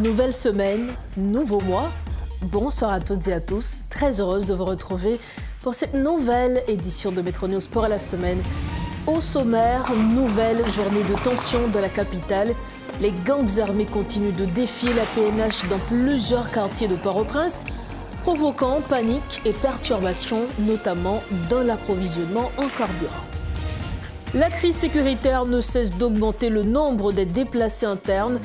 Nouvelle semaine, nouveau mois. Bonsoir à toutes et à tous. Très heureuse de vous retrouver pour cette nouvelle édition de Métro News pour la semaine. Au sommaire, nouvelle journée de tension dans la capitale. Les gangs armés continuent de défier la PNH dans plusieurs quartiers de Port-au-Prince, provoquant panique et perturbations, notamment dans l'approvisionnement en carburant. La crise sécuritaire ne cesse d'augmenter le nombre des déplacés internes.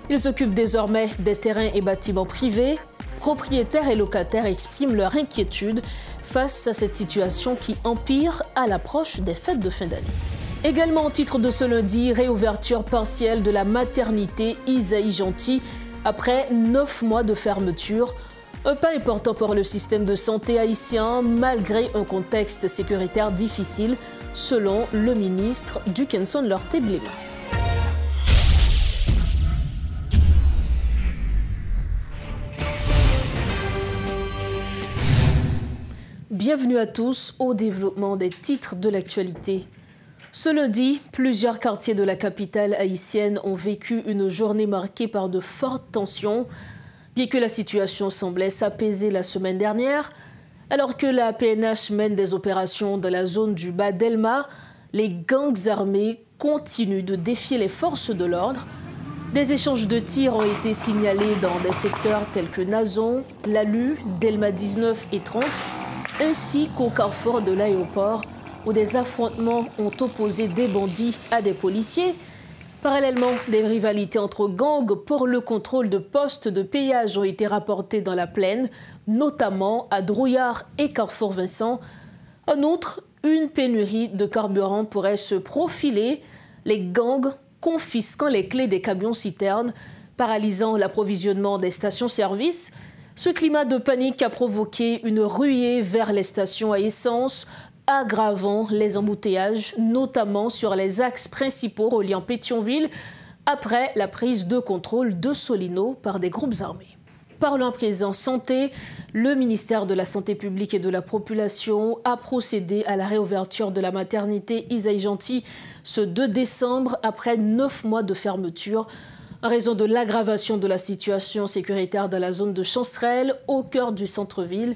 Ils occupent désormais des terrains et bâtiments privés. Propriétaires et locataires expriment leur inquiétude face à cette situation qui empire à l'approche des fêtes de fin d'année. Également au titre de ce lundi, réouverture partielle de la maternité Isaïe Gentil après 9 mois de fermeture. Un pas important pour le système de santé haïtien malgré un contexte sécuritaire difficile, selon le ministre Dukenson Lorté-Blema. Bienvenue à tous au développement des titres de l'actualité. Ce lundi, plusieurs quartiers de la capitale haïtienne ont vécu une journée marquée par de fortes tensions. Bien que la situation semblait s'apaiser la semaine dernière, alors que la PNH mène des opérations dans la zone du Bas Delma, les gangs armés continuent de défier les forces de l'ordre. Des échanges de tirs ont été signalés dans des secteurs tels que Nazon, Lalu, Delma 19 et 30, ainsi qu'au carrefour de l'aéroport, où des affrontements ont opposé des bandits à des policiers. Parallèlement, des rivalités entre gangs pour le contrôle de postes de péage ont été rapportées dans la plaine, notamment à Drouillard et Carrefour Vincent. En outre, une pénurie de carburant pourrait se profiler, les gangs confisquant les clés des camions-citernes, paralysant l'approvisionnement des stations-service. Ce climat de panique a provoqué une ruée vers les stations à essence, aggravant les embouteillages, notamment sur les axes principaux reliant Pétionville, après la prise de contrôle de Solino par des groupes armés. Parlons à présent santé, le ministère de la Santé publique et de la Population a procédé à la réouverture de la maternité Isaïe Gentil ce 2 décembre, après 9 mois de fermeture, en raison de l'aggravation de la situation sécuritaire dans la zone de Chancerelle, au cœur du centre-ville.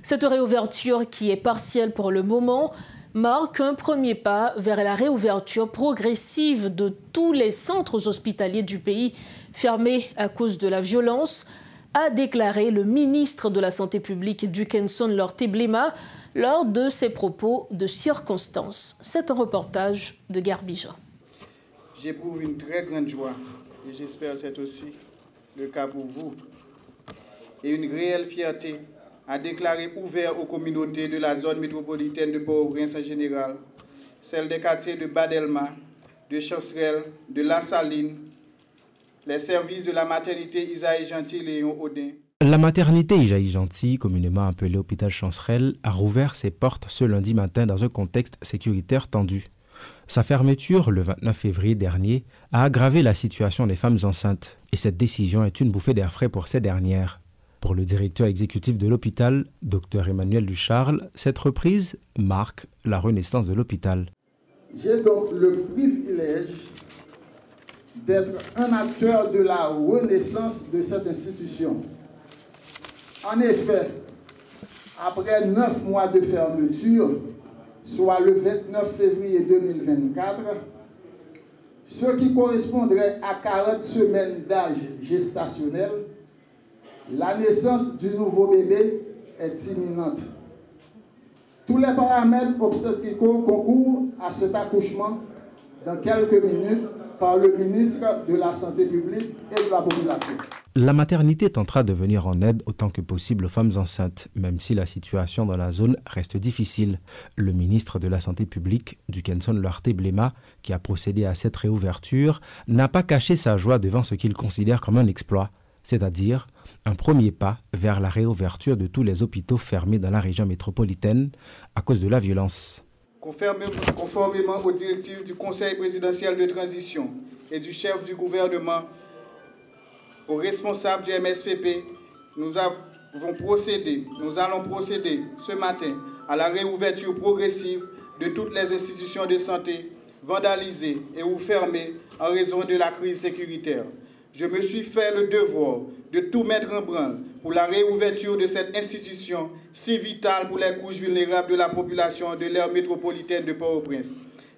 Cette réouverture, qui est partielle pour le moment, marque un premier pas vers la réouverture progressive de tous les centres hospitaliers du pays fermés à cause de la violence, a déclaré le ministre de la Santé publique Dukenson Lorté-Blema lors de ses propos de circonstance. C'est un reportage de Garbijan. J'éprouve une très grande joie et j'espère que c'est aussi le cas pour vous et une réelle fierté à déclarer ouvert aux communautés de la zone métropolitaine de Port-au-Prince en général, celle des quartiers de Bas Delma, de Chancerelle, de La Saline, les services de la maternité Isaïe Gentil Léon Odin. La maternité Isaïe Gentil, communément appelée hôpital Chancerelle, a rouvert ses portes ce lundi matin dans un contexte sécuritaire tendu. Sa fermeture, le 29 février dernier, a aggravé la situation des femmes enceintes. Et cette décision est une bouffée d'air frais pour ces dernières. Pour le directeur exécutif de l'hôpital, Dr Emmanuel Ducharle, cette reprise marque la renaissance de l'hôpital. J'ai donc le privilège d'être un acteur de la renaissance de cette institution. En effet, après 9 mois de fermeture, soit le 29 février 2024, ce qui correspondrait à 40 semaines d'âge gestationnel, la naissance du nouveau bébé est imminente. Tous les paramètres obstétricaux concourent à cet accouchement dans quelques minutes par le ministre de la Santé publique et de la Population. La maternité tentera de venir en aide autant que possible aux femmes enceintes, même si la situation dans la zone reste difficile. Le ministre de la Santé publique, Dukenson Lorté-Blema, qui a procédé à cette réouverture, n'a pas caché sa joie devant ce qu'il considère comme un exploit, c'est-à-dire un premier pas vers la réouverture de tous les hôpitaux fermés dans la région métropolitaine à cause de la violence. Conformément aux directives du Conseil présidentiel de transition et du chef du gouvernement, aux responsables du MSPP, nous allons procéder ce matin à la réouverture progressive de toutes les institutions de santé vandalisées et ou fermées en raison de la crise sécuritaire. je me suis fait le devoir de tout mettre en branle pour la réouverture de cette institution si vitale pour les couches vulnérables de la population de l'aire métropolitaine de Port-au-Prince.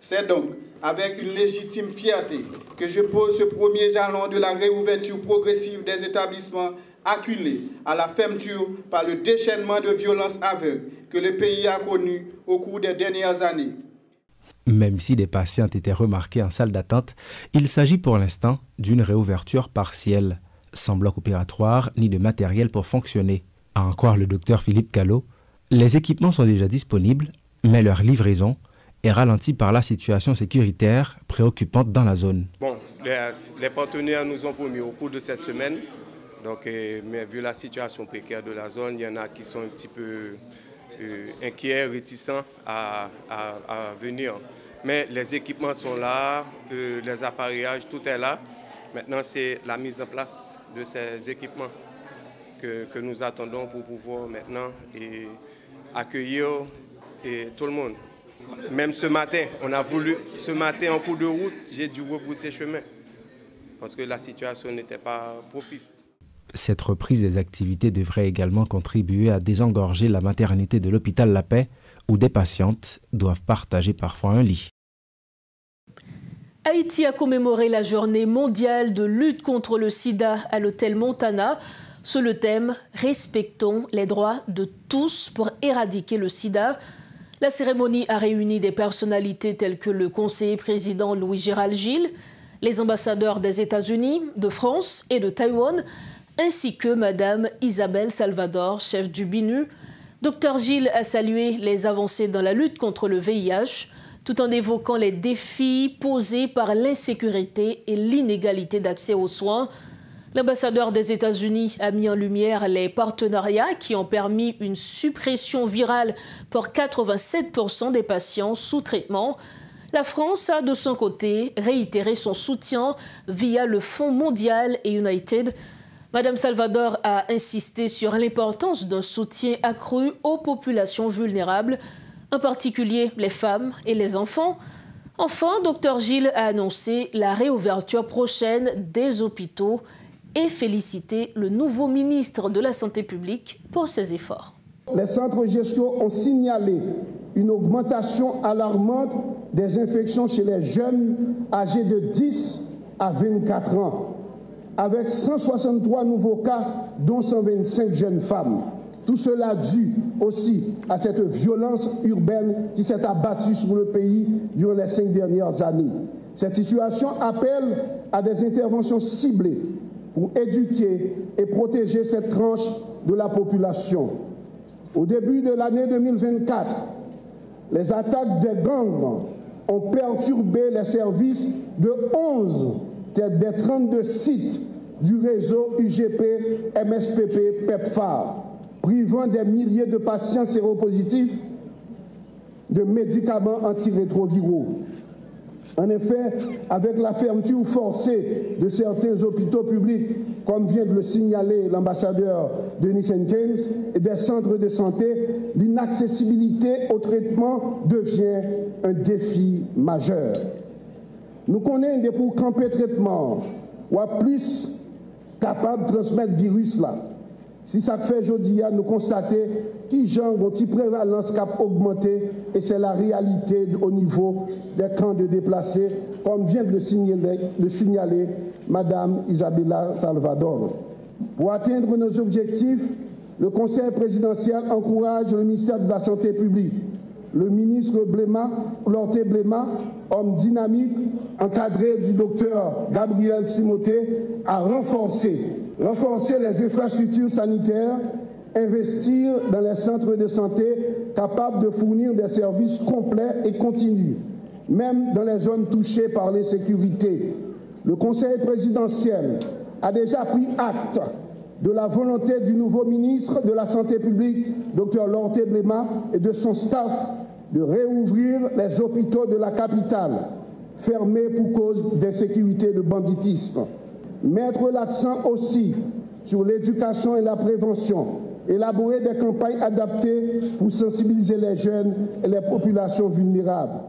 C'est donc avec une légitime fierté que je pose ce premier jalon de la réouverture progressive des établissements acculés à la fermeture par le déchaînement de violences aveugles que le pays a connu au cours des dernières années. Même si des patients étaient remarqués en salle d'attente, il s'agit pour l'instant d'une réouverture partielle, sans bloc opératoire ni de matériel pour fonctionner. À en croire le docteur Philippe Callot, les équipements sont déjà disponibles, mais leur livraison est ralentie par la situation sécuritaire préoccupante dans la zone. Bon, les partenaires nous ont promis au cours de cette semaine, mais vu la situation précaire de la zone, il y en a qui sont un petit peu inquiets, réticents à venir. Mais les équipements sont là, les appareillages, tout est là. Maintenant, c'est la mise en place de ces équipements que nous attendons pour pouvoir maintenant accueillir tout le monde. Même ce matin, en cours de route, j'ai dû rebrousser chemin parce que la situation n'était pas propice. Cette reprise des activités devrait également contribuer à désengorger la maternité de l'hôpital La Paix, où des patientes doivent partager parfois un lit. Haïti a commémoré la journée mondiale de lutte contre le sida à l'hôtel Montana sous le thème « Respectons les droits de tous pour éradiquer le sida ». La cérémonie a réuni des personnalités telles que le conseiller président Louis-Gérald Gilles, les ambassadeurs des États-Unis, de France et de Taïwan, ainsi que Mme Isabelle Salvador, chef du BINU. Dr Gilles a salué les avancées dans la lutte contre le VIH, tout en évoquant les défis posés par l'insécurité et l'inégalité d'accès aux soins. L'ambassadeur des États-Unis a mis en lumière les partenariats qui ont permis une suppression virale pour 87% des patients sous traitement. La France a, de son côté, réitéré son soutien via le Fonds mondial et United. Madame Salvador a insisté sur l'importance d'un soutien accru aux populations vulnérables, en particulier les femmes et les enfants. Enfin, Dr Gilles a annoncé la réouverture prochaine des hôpitaux et félicité le nouveau ministre de la Santé publique pour ses efforts. Les centres gestion ont signalé une augmentation alarmante des infections chez les jeunes âgés de 10 à 24 ans, avec 163 nouveaux cas, dont 125 jeunes femmes. Tout cela dû aussi à cette violence urbaine qui s'est abattue sur le pays durant les 5 dernières années. Cette situation appelle à des interventions ciblées pour éduquer et protéger cette tranche de la population. Au début de l'année 2024, les attaques des gangs ont perturbé les services de 11 des 32 sites du réseau UGP, MSPP, PEPFAR, privant des milliers de patients séropositifs de médicaments antirétroviraux. En effet, avec la fermeture forcée de certains hôpitaux publics, comme vient de le signaler l'ambassadeur Denis Henkens, et des centres de santé, l'inaccessibilité au traitement devient un défi majeur. Nous connaissons des pour camper traitement, ou à plus capable de transmettre le virus là. Si ça fait aujourd'hui, nous constatons qui genre une prévalence qui a augmenté et c'est la réalité au niveau des camps de déplacés, comme vient de le signaler Mme Isabella Salvador. Pour atteindre nos objectifs, le Conseil présidentiel encourage le ministère de la Santé publique, le ministre Lorté Blema, homme dynamique, encadré du docteur Gabriel Simoté, à renforcer les infrastructures sanitaires, investir dans les centres de santé capables de fournir des services complets et continus, même dans les zones touchées par l'insécurité. Le Conseil présidentiel a déjà pris acte de la volonté du nouveau ministre de la Santé publique, Dr Lorté Blema, et de son staff de réouvrir les hôpitaux de la capitale, fermés pour cause d'insécurité et de banditisme. Mettre l'accent aussi sur l'éducation et la prévention, élaborer des campagnes adaptées pour sensibiliser les jeunes et les populations vulnérables.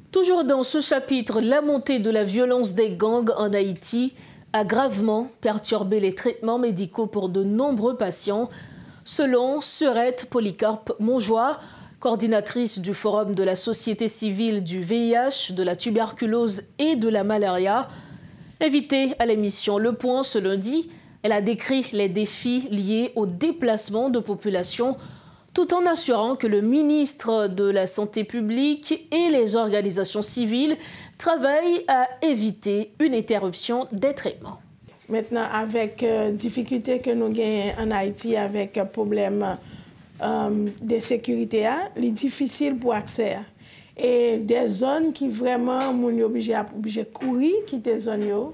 Toujours dans ce chapitre, la montée de la violence des gangs en Haïti a gravement perturbé les traitements médicaux pour de nombreux patients, selon Surette Polycarpe Monjoie, coordinatrice du Forum de la société civile du VIH, de la tuberculose et de la malaria. Invitée à l'émission Le Point ce lundi, elle a décrit les défis liés au déplacement de population, tout en assurant que le ministre de la Santé publique et les organisations civiles travaillent à éviter une interruption des traitements. Maintenant, avec difficulté que nous gagnons en Haïti, avec problème de sécurité, il est difficile pour accès. Et des zones qui vraiment, nous sommes obligés de courir, quitter les zones.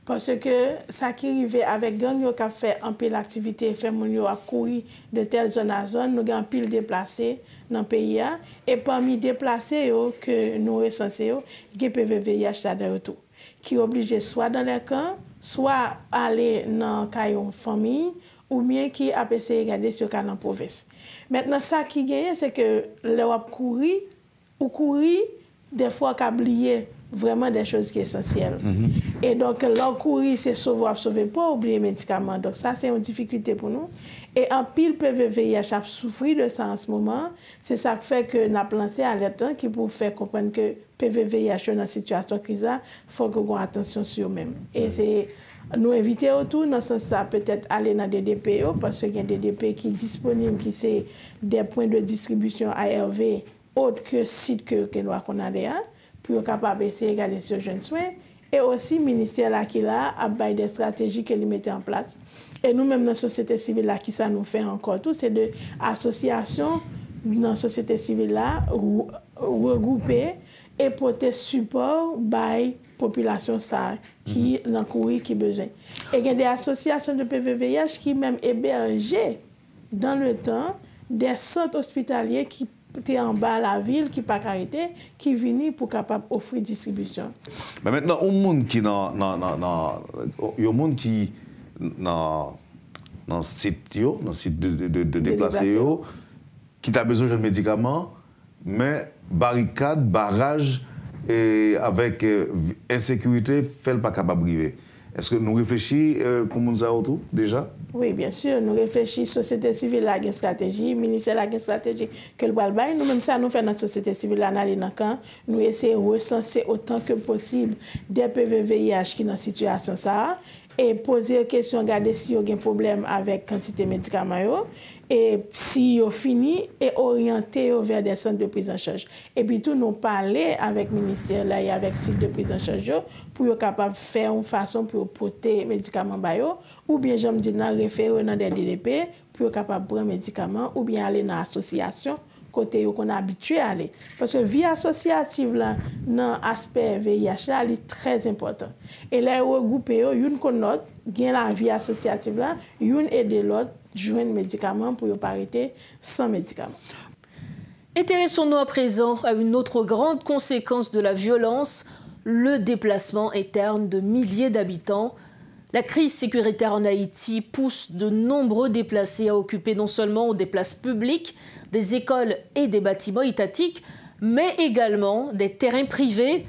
Parce que ça qui arrive avec gang qui a fait un peu l'activité, fait mon a courir de telle zone à zone, nous avons pile déplacés dans le pays. Et parmi les déplacés que nous recensons, il y a PVVIH là de retour, qui est obligé soit dans les camps, soit aller dans une famille, ou bien qui a essayé de regarder sur la province. Maintenant, ça qui gagne, c'est que l'Europe courir, ou courir, des fois qu'à oublier vraiment des choses qui sont essentielles. Et donc, leur courir, c'est sauver pas, oublier les médicaments. Donc, ça, c'est une difficulté pour nous. Et en pile PVVIH a souffert de ça en ce moment. C'est ça qui fait que nous avons lancé alerte qui pour faire comprendre que PVVIH dans une situation de crise, il faut qu'on ait attention sur eux-mêmes. Et c'est nous inviter autour, dans ce sens, peut-être aller dans des DPO, parce qu'il y a des DPO qui sont disponibles, qui sont des points de distribution ARV autres que sites que nous avons là, pour être capable d'essayer de garder ce jeune soin. Et aussi, le ministère là, qui a des stratégies qu'il mettait en place. Et nous-mêmes, dans la société civile, là, qui ça nous fait encore tout, c'est de associations dans la société civile là, regrouper et porter support à la population ça, qui a courir, qui a besoin. Et il y a des associations de PVVIH qui même hébergent dans le temps des centres hospitaliers qui étaient en bas de la ville, qui pas arrêté, qui viennent pour capable offrir distribution. Mais maintenant, il y a un monde qui dans le site de déplacés, qui a besoin de médicaments, mais barricade, barrage, et avec insécurité, fait pas capable de vivre. Est-ce que nous réfléchissons pour nous autour déjà? Oui, bien sûr. Nous réfléchissons, société civile a une stratégie, le ministère a une stratégie que le Balbaï. Nous-mêmes, ça nous fait dans la société civile, aller dans le camp. Nous essayons de recenser autant que possible des PVVIH qui sont dans cette situation. Ça, et poser la question, regarder s'il y a un problème avec la quantité de médicaments. Et si vous fini et orienter vers des centres de prise en charge. Et puis tout nous parler avec le ministère là et avec le site de prise en charge pour être capable de faire une façon pour porter les médicaments ou bien j'aime dire référer dans des DDP pour être capable de prendre les médicaments ou bien aller dans l'association côté qu'on est habitué à aller. Parce que vie associative là, dans l'aspect VIH là, est très important. Et là, regrouper, une qu'on note, gagne la vie associative là, une aide l'autre, joindre médicaments pour ne pas arrêter sans médicaments. Intéressons-nous à présent à une autre grande conséquence de la violence, le déplacement interne de milliers d'habitants. La crise sécuritaire en Haïti pousse de nombreux déplacés à occuper non seulement des places publiques, des écoles et des bâtiments étatiques, mais également des terrains privés.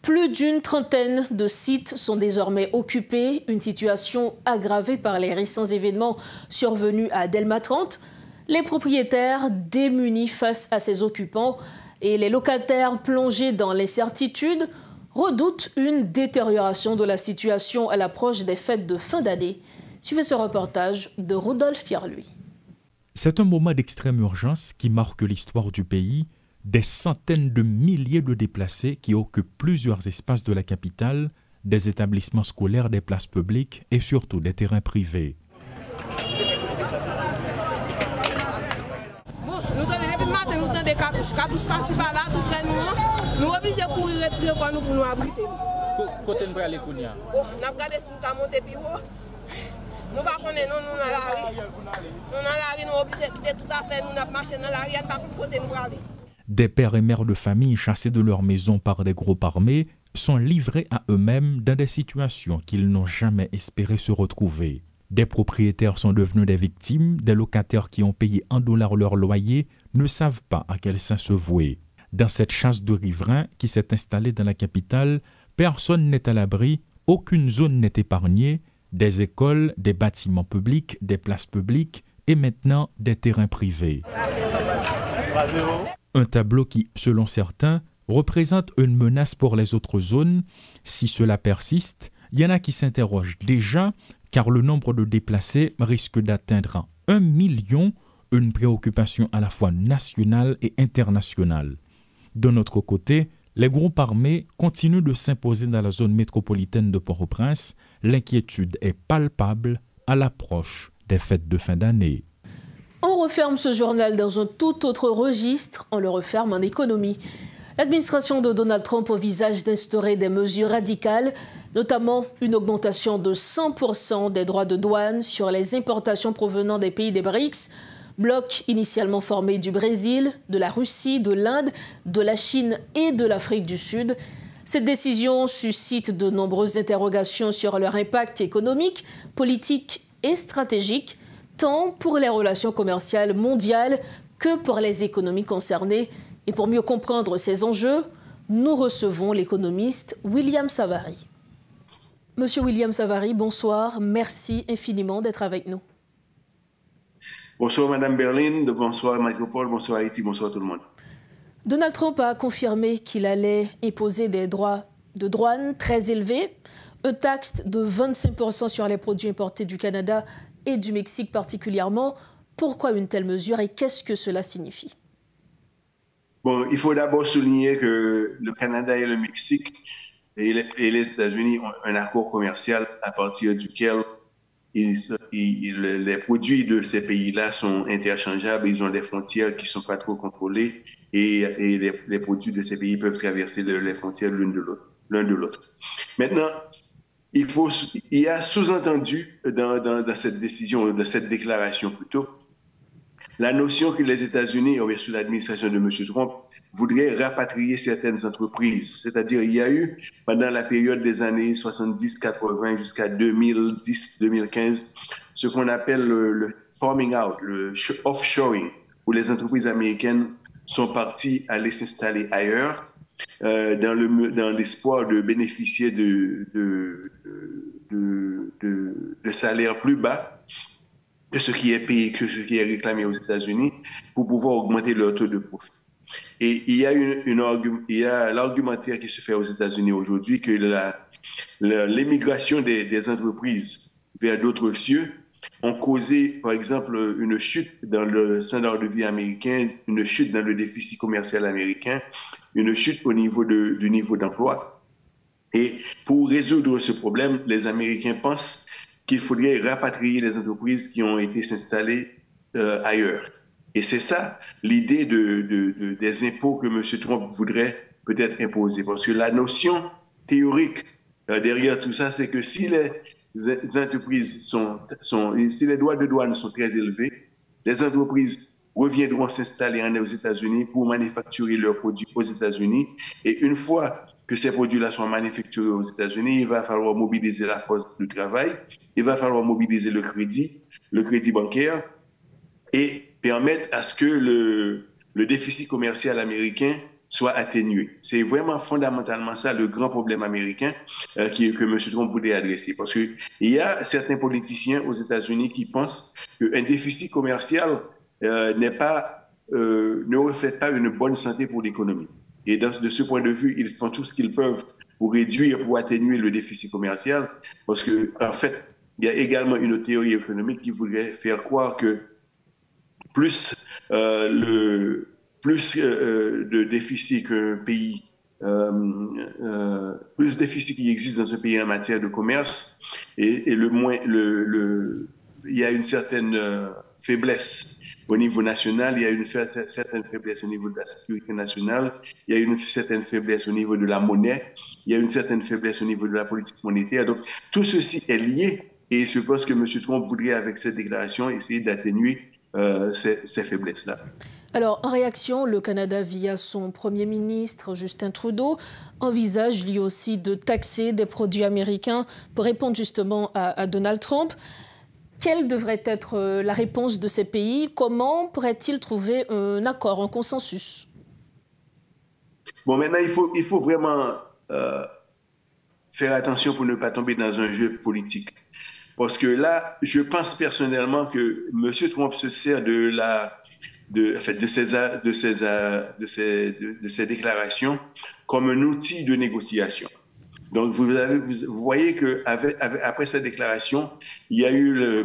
Plus d'une trentaine de sites sont désormais occupés, une situation aggravée par les récents événements survenus à Delma 30. Les propriétaires démunis face à ces occupants et les locataires plongés dans l'incertitude redoutent une détérioration de la situation à l'approche des fêtes de fin d'année. Suivez ce reportage de Rodolphe Pierre-Louis. C'est un moment d'extrême urgence qui marque l'histoire du pays. Des centaines de milliers de déplacés qui occupent plusieurs espaces de la capitale, des établissements scolaires, des places publiques et surtout des terrains privés. Nous obligés de courir retirer quoi nous pour nous abriter. Côté nous aller kounya. N'a regardé si nous monter plus haut. Nous pas connaît non nous dans la rue. Nous dans la rue nous obligés de quitter tout à fait nous n'a marcher dans la rue pas côté nous aller. Des pères et mères de famille chassés de leur maison par des groupes armés sont livrés à eux-mêmes dans des situations qu'ils n'ont jamais espéré se retrouver. Des propriétaires sont devenus des victimes, des locataires qui ont payé $1 leur loyer ne savent pas à quel saint se vouer. Dans cette chasse de riverains qui s'est installée dans la capitale, personne n'est à l'abri, aucune zone n'est épargnée, des écoles, des bâtiments publics, des places publiques et maintenant des terrains privés. Un tableau qui, selon certains, représente une menace pour les autres zones. Si cela persiste, il y en a qui s'interrogent déjà car le nombre de déplacés risque d'atteindre 1 million, une préoccupation à la fois nationale et internationale. De notre côté, les groupes armés continuent de s'imposer dans la zone métropolitaine de Port-au-Prince. L'inquiétude est palpable à l'approche des fêtes de fin d'année. On referme ce journal dans un tout autre registre, on le referme en économie. L'administration de Donald Trump envisage d'instaurer des mesures radicales, notamment une augmentation de 100% des droits de douane sur les importations provenant des pays des BRICS, bloc initialement formé du Brésil, de la Russie, de l'Inde, de la Chine et de l'Afrique du Sud. Cette décision suscite de nombreuses interrogations sur leur impact économique, politique et stratégique, tant pour les relations commerciales mondiales que pour les économies concernées. Et pour mieux comprendre ces enjeux, nous recevons l'économiste William Savary. Monsieur William Savary, bonsoir. Merci infiniment d'être avec nous. Bonsoir Madame Berlin, bonsoir Michael Paul, bonsoir Haïti, bonsoir tout le monde. Donald Trump a confirmé qu'il allait imposer des droits de douane très élevés, une taxe de 25% sur les produits importés du Canada et du Mexique particulièrement. Pourquoi une telle mesure et qu'est-ce que cela signifie? Bon, il faut d'abord souligner que le Canada et le Mexique et les États-Unis ont un accord commercial à partir duquel les produits de ces pays-là sont interchangeables, ils ont des frontières qui ne sont pas trop contrôlées et les produits de ces pays peuvent traverser les frontières l'un de l'autre. Maintenant, il y a sous-entendu dans cette décision, dans cette déclaration plutôt, la notion que les États-Unis, sous l'administration de M. Trump, voudraient rapatrier certaines entreprises. C'est-à-dire, il y a eu, pendant la période des années 70-80 jusqu'à 2010-2015, ce qu'on appelle le farming out, le offshoring, où les entreprises américaines sont parties aller s'installer ailleurs, dans l'espoir de bénéficier de salaires plus bas que ce qui est payé, que ce qui est réclamé aux États-Unis pour pouvoir augmenter leur taux de profit. Et il y a l'argumentaire qui se fait aux États-Unis aujourd'hui que l'émigration des entreprises vers d'autres cieux ont causé, par exemple, une chute dans le standard de vie américain, une chute dans le déficit commercial américain, une chute au niveau du niveau d'emploi. Et pour résoudre ce problème, les Américains pensent qu'il faudrait rapatrier les entreprises qui ont été s'installer ailleurs. Et c'est ça l'idée des impôts que M. Trump voudrait peut-être imposer. Parce que la notion théorique derrière tout ça, c'est que si les entreprises si les droits de douane sont très élevés, les entreprises reviendront s'installer aux États-Unis pour manufacturer leurs produits aux États-Unis. Et une fois que ces produits-là sont manufacturés aux États-Unis, il va falloir mobiliser la force du travail, il va falloir mobiliser le crédit bancaire et permettre à ce que le déficit commercial américain soit atténué. C'est vraiment fondamentalement ça le grand problème américain que M. Trump voulait adresser. Parce qu'il y a certains politiciens aux États-Unis qui pensent qu'un déficit commercial ne reflète pas une bonne santé pour l'économie. Et de ce point de vue, ils font tout ce qu'ils peuvent pour atténuer le déficit commercial, parce qu'en fait, il y a également une théorie économique qui voudrait faire croire que plus de déficit qu'un pays, plus de déficit qui existe dans un pays en matière de commerce, et il y a une certaine faiblesse au niveau national, il y a une certaine faiblesse au niveau de la sécurité nationale, il y a une certaine faiblesse au niveau de la monnaie, il y a une certaine faiblesse au niveau de la politique monétaire. Donc, tout ceci est lié et je pense que M. Trump voudrait, avec cette déclaration, essayer d'atténuer ces faiblesses-là. Alors, en réaction, le Canada, via son Premier ministre, Justin Trudeau, envisage lui aussi de taxer des produits américains pour répondre justement à Donald Trump. Quelle devrait être la réponse de ces pays? Comment pourrait-il trouver un accord, un consensus? Bon, maintenant, il faut vraiment faire attention pour ne pas tomber dans un jeu politique. Parce que là, je pense personnellement que M. Trump se sert de ces déclarations comme un outil de négociation. Donc, vous voyez qu'après cette déclaration, il y a eu le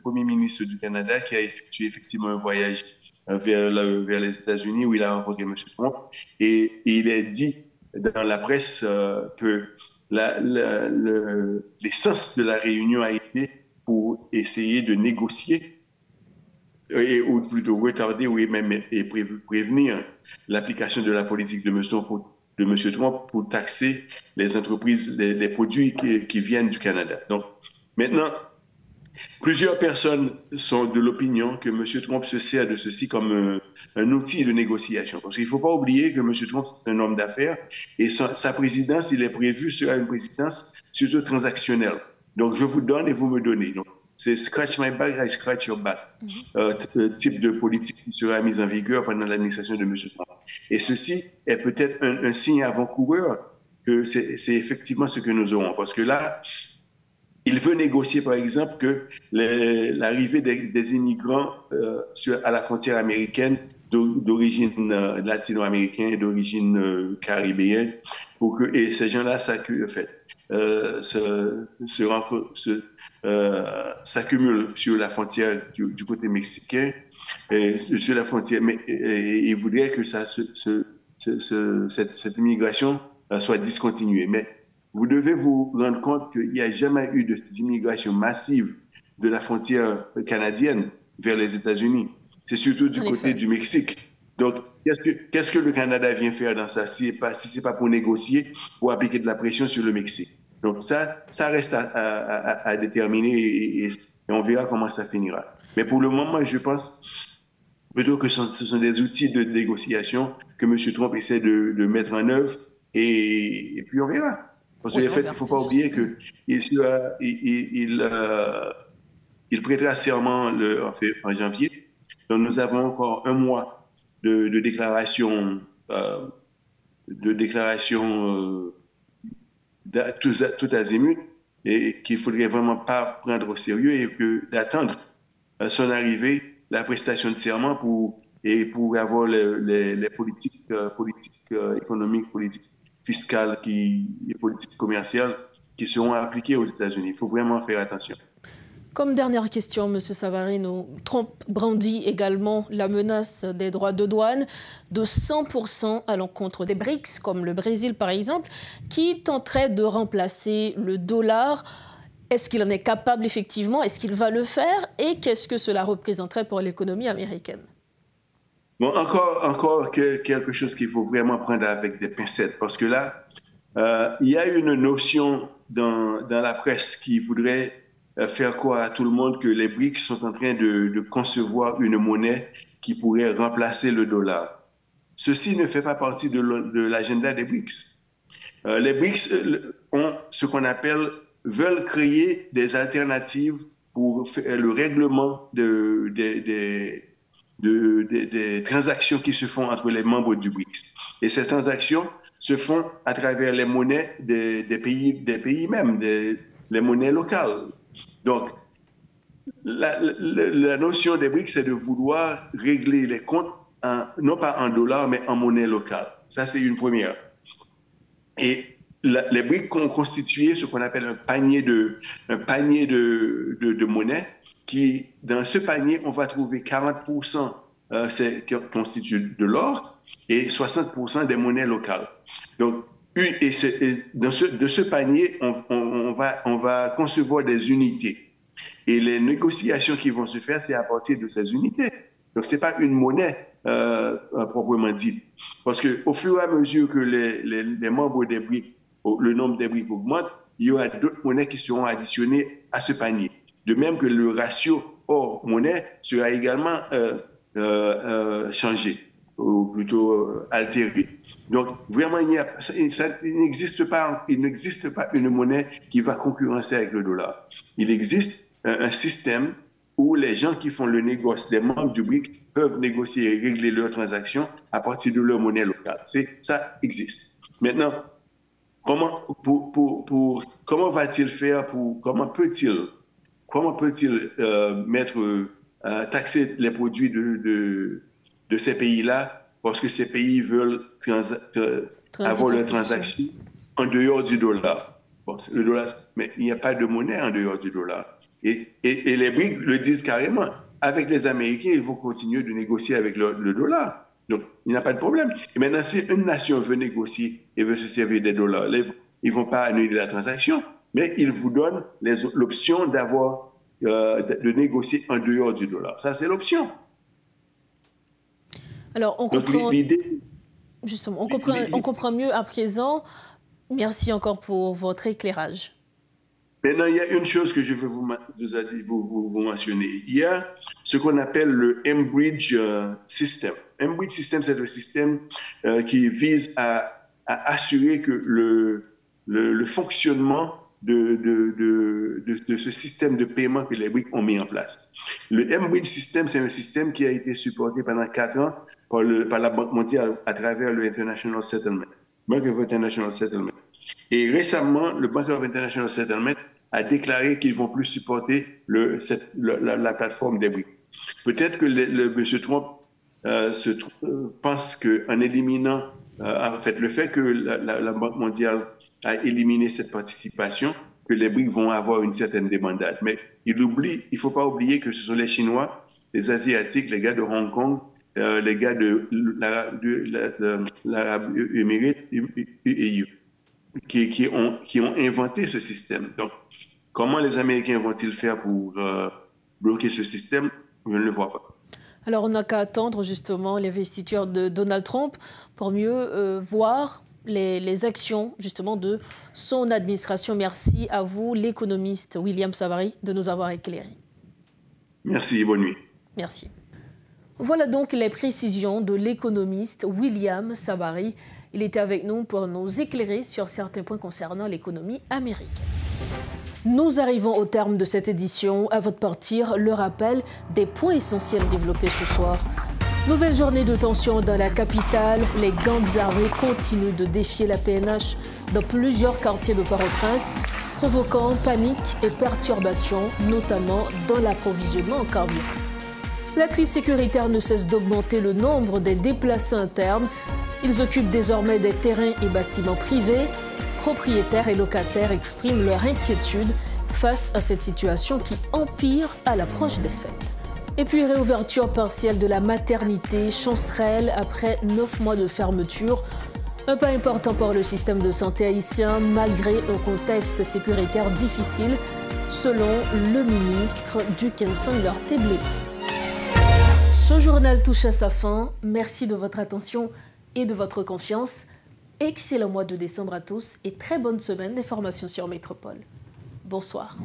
Premier ministre du Canada qui a effectué effectivement un voyage vers les États-Unis où il a rencontré M. Trump. Et il a dit dans la presse que l'essence de la réunion a été pour essayer de négocier, ou plutôt retarder, ou même prévenir l'application de la politique de M. Trump pour taxer les entreprises, les produits qui viennent du Canada. Donc, maintenant, plusieurs personnes sont de l'opinion que M. Trump se sert de ceci comme un outil de négociation. Parce qu'il ne faut pas oublier que M. Trump, c'est un homme d'affaires et sa présidence, il est prévu sera une présidence surtout transactionnelle. Donc, je vous donne et vous me donnez. Donc, c'est scratch my back, I scratch your back. Type de politique qui sera mise en vigueur pendant l'administration de M. Trump. Et ceci est peut-être un signe avant-coureur que c'est effectivement ce que nous aurons. Parce que là, il veut négocier, par exemple, que l'arrivée des immigrants à la frontière américaine d'origine latino-américaine et d'origine caribéenne, pour que ces gens-là s'accumulent sur la frontière du côté mexicain, sur la frontière, mais il voudrait que cette immigration soit discontinuée. Mais vous devez vous rendre compte qu'il n'y a jamais eu d'immigration massive de la frontière canadienne vers les États-Unis. C'est surtout du côté du Mexique. Donc, qu'est-ce que le Canada vient faire dans ça si ce n'est pas pour négocier, pour appliquer de la pression sur le Mexique? Donc ça reste à déterminer et on verra comment ça finira. Mais pour le moment, je pense plutôt que ce sont des outils de négociation que M. Trump essaie de mettre en œuvre et puis on verra. Parce qu'en fait, il ne faut pas oublier qu'il prêtera serment en janvier. Donc nous avons encore un mois de déclaration tout azimut et qu'il ne faudrait vraiment pas prendre au sérieux et d'attendre son arrivée, la prestation de serment pour avoir les politiques économiques, politiques fiscales et politiques commerciales qui seront appliquées aux États-Unis. Il faut vraiment faire attention. Comme dernière question, M. Savarino, Trump brandit également la menace des droits de douane de 100% à l'encontre des BRICS, comme le Brésil par exemple, qui tenterait de remplacer le dollar. Est-ce qu'il en est capable effectivement? Est-ce qu'il va le faire? Et qu'est-ce que cela représenterait pour l'économie américaine? Bon, encore quelque chose qu'il faut vraiment prendre avec des pincettes, parce que là, il y a une notion dans la presse qui voudrait faire croire à tout le monde que les BRICS sont en train de concevoir une monnaie qui pourrait remplacer le dollar. Ceci ne fait pas partie de l'agenda des BRICS. Les BRICS ont ce qu'on veulent créer des alternatives pour le règlement des transactions qui se font entre les membres du BRICS. Et ces transactions se font à travers les monnaies des pays même, les monnaies locales. Donc, la notion des BRICS, c'est de vouloir régler les comptes, non pas en dollars, mais en monnaie locale. Ça, c'est une première. Et les BRICS ont constitué ce qu'on appelle un panier de monnaie, qui, dans ce panier, on va trouver 40% qui constitue de l'or et 60% des monnaies locales. Donc, de ce panier, on va concevoir des unités. Et les négociations qui vont se faire, c'est à partir de ces unités. Donc, ce n'est pas une monnaie proprement dite. Parce qu'au fur et à mesure que les membres des BRICS, le nombre des BRICS augmente, il y aura d'autres monnaies qui seront additionnées à ce panier. De même que le ratio hors monnaie sera également changé, ou plutôt altéré. Donc, vraiment, il n'existe pas une monnaie qui va concurrencer avec le dollar. Il existe un système où les gens qui font le négoce, des membres du BRIC, peuvent négocier et régler leurs transactions à partir de leur monnaie locale. Ça existe. Maintenant, comment va-t-il faire comment peut-il taxer les produits de ces pays-là parce que ces pays veulent avoir leurs transactions en dehors du dollar. Bon, le dollar, mais il n'y a pas de monnaie en dehors du dollar. Et les BRICS le disent carrément. Avec les Américains, ils vont continuer de négocier avec le dollar. Donc, il n'y a pas de problème. Et maintenant, si une nation veut négocier et veut se servir des dollars, ils ne vont pas annuler la transaction, mais ils vous donnent l'option de négocier en dehors du dollar. Ça, c'est l'option. Alors, on comprend mieux à présent. Merci encore pour votre éclairage. Maintenant, il y a une chose que je veux vous mentionner. Il y a ce qu'on appelle le Enbridge System. Enbridge System, c'est un système qui vise à assurer que le fonctionnement de ce système de paiement que les BRICS ont mis en place. Le Enbridge System, c'est un système qui a été supporté pendant 4 ans par la Banque mondiale à travers le International Settlement, Bank of International Settlement. Et récemment, le Bank of International Settlement a déclaré qu'ils ne vont plus supporter la plateforme des BRICS. Peut-être que M. Trump pense qu'en éliminant, en fait, le fait que la Banque mondiale a éliminé cette participation, que les BRICS vont avoir une certaine débandade. Mais il ne faut pas oublier que ce sont les Chinois, les Asiatiques, les gars de Hong Kong, les gars de l'Arabie Émirate, qui ont inventé ce système. Donc, comment les Américains vont-ils faire pour bloquer ce système? Je ne le vois pas. Alors, on n'a qu'à attendre justement l'investiture de Donald Trump pour mieux voir les actions justement de son administration. Merci à vous, l'économiste William Savary, de nous avoir éclairés. Merci, bonne nuit. Merci. Voilà donc les précisions de l'économiste William Savary. Il était avec nous pour nous éclairer sur certains points concernant l'économie américaine. Nous arrivons au terme de cette édition. À votre partir, le rappel des points essentiels développés ce soir. Nouvelle journée de tension dans la capitale. Les gangs armés continuent de défier la PNH dans plusieurs quartiers de Port-au-Prince, provoquant panique et perturbations, notamment dans l'approvisionnement en carburant. La crise sécuritaire ne cesse d'augmenter le nombre des déplacés internes. Ils occupent désormais des terrains et bâtiments privés. Propriétaires et locataires expriment leur inquiétude face à cette situation qui empire à l'approche des fêtes. Et puis, réouverture partielle de la maternité chancerelle après 9 mois de fermeture. Un pas important pour le système de santé haïtien, malgré un contexte sécuritaire difficile, selon le ministre du Kenson Lorté Bléma. Ce journal touche à sa fin. Merci de votre attention et de votre confiance. Excellent mois de décembre à tous et très bonne semaine d'information sur Métropole. Bonsoir.